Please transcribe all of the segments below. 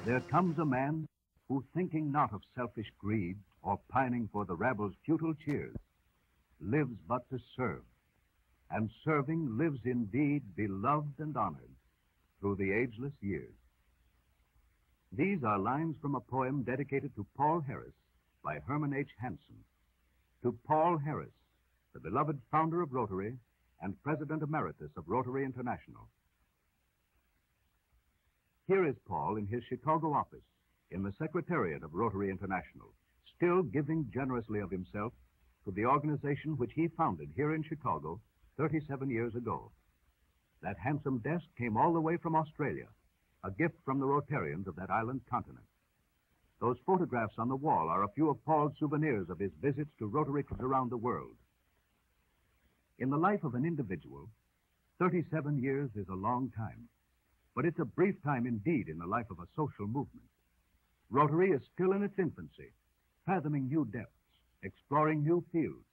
there comes a man who, thinking not of selfish greed or pining for the rabble's futile cheers, lives but to serve, and serving lives indeed beloved and honored through the ageless years. These are lines from a poem dedicated to Paul Harris by Herman H. Hansen. To Paul Harris, the beloved founder of Rotary and President Emeritus of Rotary International. Here is Paul in his Chicago office in the Secretariat of Rotary International, still giving generously of himself to the organization which he founded here in Chicago 37 years ago. That handsome desk came all the way from Australia, a gift from the Rotarians of that island continent. Those photographs on the wall are a few of Paul's souvenirs of his visits to Rotary clubs around the world. In the life of an individual, 37 years is a long time, but it's a brief time indeed in the life of a social movement. Rotary is still in its infancy, fathoming new depths, exploring new fields.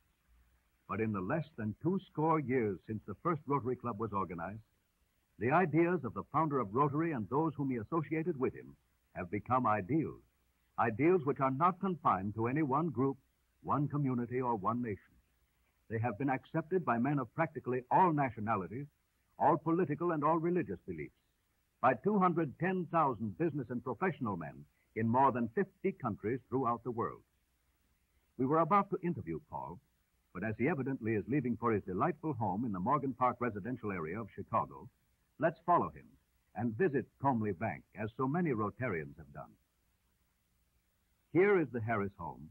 But in the less than 20 years since the first Rotary Club was organized, the ideas of the founder of Rotary and those whom he associated with him have become ideals, ideals which are not confined to any one group, one community, or one nation. They have been accepted by men of practically all nationalities, all political and all religious beliefs, by 210,000 business and professional men in more than 50 countries throughout the world. We were about to interview Paul, but as he evidently is leaving for his delightful home in the Morgan Park residential area of Chicago, let's follow him and visit Comely Bank, as so many Rotarians have done. Here is the Harris home,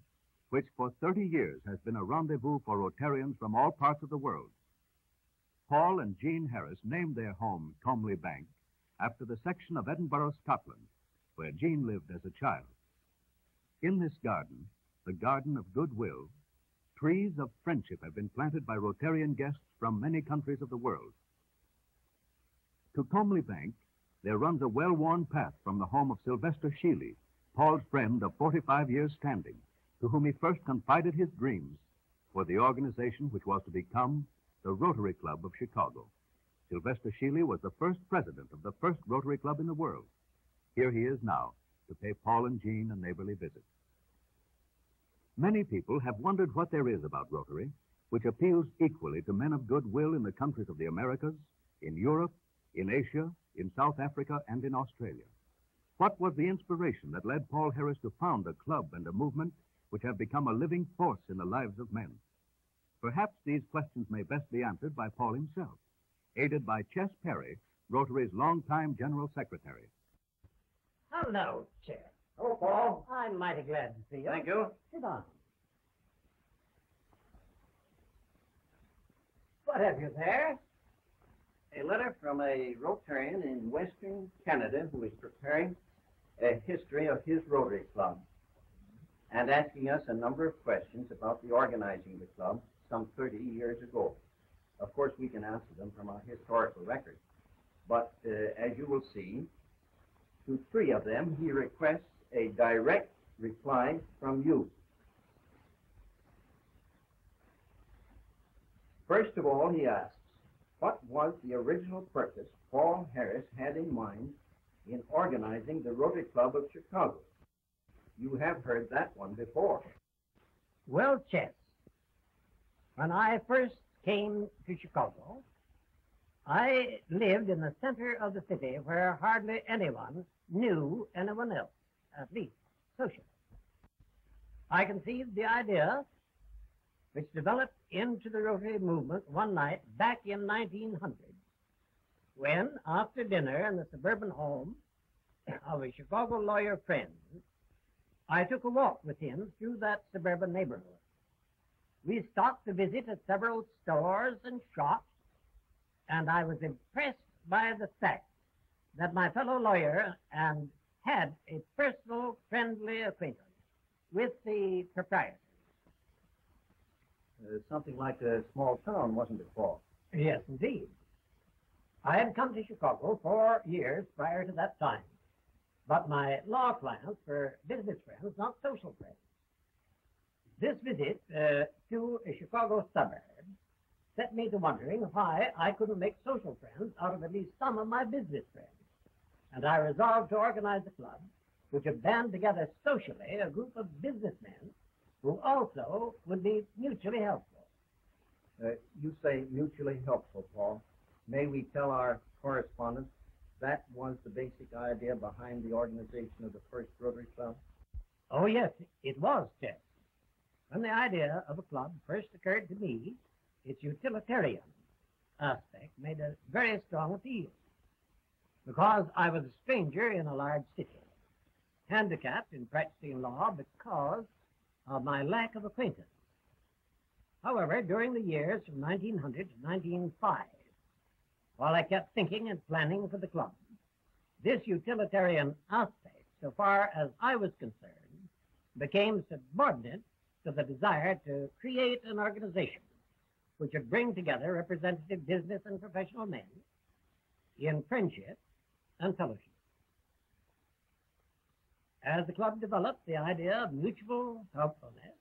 which for 30 years has been a rendezvous for Rotarians from all parts of the world. Paul and Jean Harris named their home Comely Bank after the section of Edinburgh, Scotland, where Jean lived as a child. In this garden, the Garden of Goodwill, trees of friendship have been planted by Rotarian guests from many countries of the world. To Comely Bank, there runs a well-worn path from the home of Sylvester Sheely, Paul's friend of 45 years standing, to whom he first confided his dreams for the organization which was to become the Rotary Club of Chicago. Sylvester Sheely was the first president of the first Rotary Club in the world. Here he is now to pay Paul and Jean a neighborly visit. Many people have wondered what there is about Rotary which appeals equally to men of goodwill in the countries of the Americas, in Europe, in Asia, in South Africa, and in Australia. What was the inspiration that led Paul Harris to found a club and a movement which have become a living force in the lives of men? Perhaps these questions may best be answered by Paul himself, aided by Chess Perry, Rotary's longtime General Secretary. Hello, Chess. Hello, Paul. I'm mighty glad to see you. Thank you. Sit down. What have you there? A letter from a Rotarian in Western Canada who is preparing a history of his Rotary Club and asking us a number of questions about the organizing of the club some 30 years ago. Of course, we can answer them from our historical record. But as you will see, to 3 of them, he requests a direct reply from you. First of all, he asks, what was the original purpose Paul Harris had in mind in organizing the Rotary Club of Chicago? You have heard that one before. Well, Chess, when I first came to Chicago, I lived in the center of the city where hardly anyone knew anyone else, at least socially. I conceived the idea, which developed into the Rotary movement one night back in 1900, when, after dinner in the suburban home of a Chicago lawyer friend, I took a walk with him through that suburban neighborhood. We stopped to visit at several stores and shops, and I was impressed by the fact that my fellow lawyer and had a personal, friendly acquaintance with the proprietor. Something like a small town, wasn't it, Paul? Yes, indeed. I had come to Chicago 4 years prior to that time, but my law clients were business friends, not social friends. This visit to a Chicago suburb set me to wondering why I couldn't make social friends out of at least some of my business friends, and I resolved to organize a club which would band together socially a group of businessmen who also would be mutually helpful. You say mutually helpful, Paul. May we tell our correspondents that was the basic idea behind the organization of the first Rotary Club? Oh, yes, it was, Chet. When the idea of a club first occurred to me, its utilitarian aspect made a very strong appeal. Because I was a stranger in a large city, handicapped in practicing law because of my lack of acquaintance. However, during the years from 1900 to 1905, while I kept thinking and planning for the club, this utilitarian aspect, so far as I was concerned, became subordinate to the desire to create an organization which would bring together representative business and professional men in friendship and fellowship. As the club developed, the idea of mutual helpfulness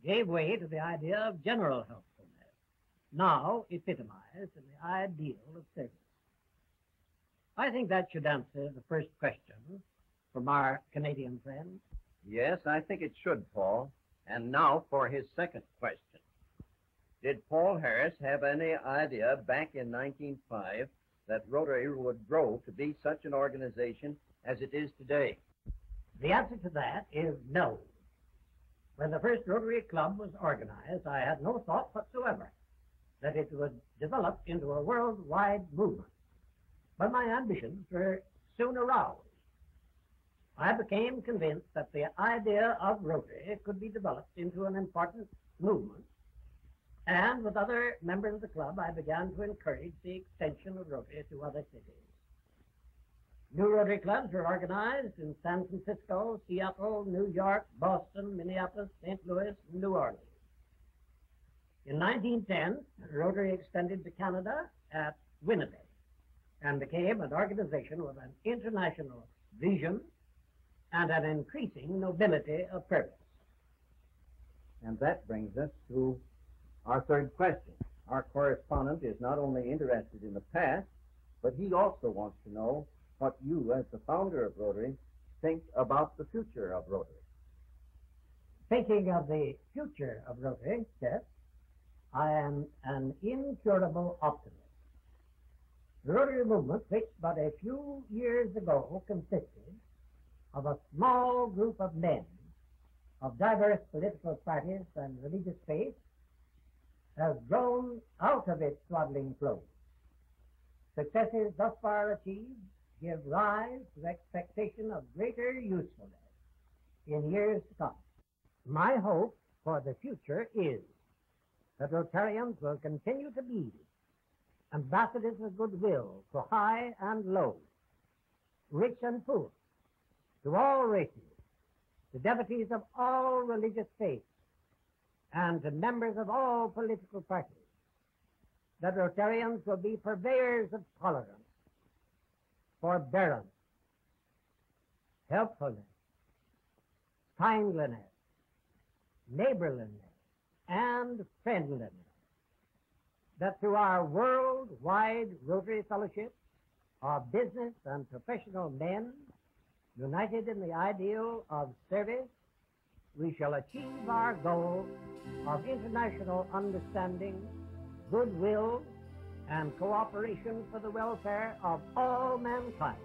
gave way to the idea of general helpfulness, now epitomized in the ideal of service. I think that should answer the first question from our Canadian friend. Yes, I think it should, Paul. And now for his second question. Did Paul Harris have any idea back in 1905 that Rotary would grow to be such an organization as it is today? The answer to that is no. When the first Rotary Club was organized, I had no thought whatsoever that it would develop into a worldwide movement. But my ambitions were soon aroused. I became convinced that the idea of Rotary could be developed into an important movement, and with other members of the club, I began to encourage the extension of Rotary to other cities. New Rotary clubs were organized in San Francisco, Seattle, New York, Boston, Minneapolis, St. Louis, and New Orleans. In 1910, Rotary extended to Canada at Winnipeg and became an organization with an international vision and an increasing nobility of purpose. And that brings us to our third question. Our correspondent is not only interested in the past, but he also wants to know what you, as the founder of Rotary, think about the future of Rotary. Thinking of the future of Rotary, yes, I am an incurable optimist. The Rotary movement, which but a few years ago consisted of a small group of men of diverse political parties and religious faiths, has grown out of its swaddling clothes. Successes thus far achieved give rise to expectation of greater usefulness in years to come. My hope for the future is that Rotarians will continue to be ambassadors of goodwill to high and low, rich and poor, to all races, to devotees of all religious faiths, and to members of all political parties, that Rotarians will be purveyors of tolerance, forbearance, helpfulness, kindliness, neighborliness, and friendliness, that through our worldwide Rotary Fellowship, our business and professional men, united in the ideal of service, we shall achieve our goal of international understanding, goodwill, and cooperation for the welfare of all mankind.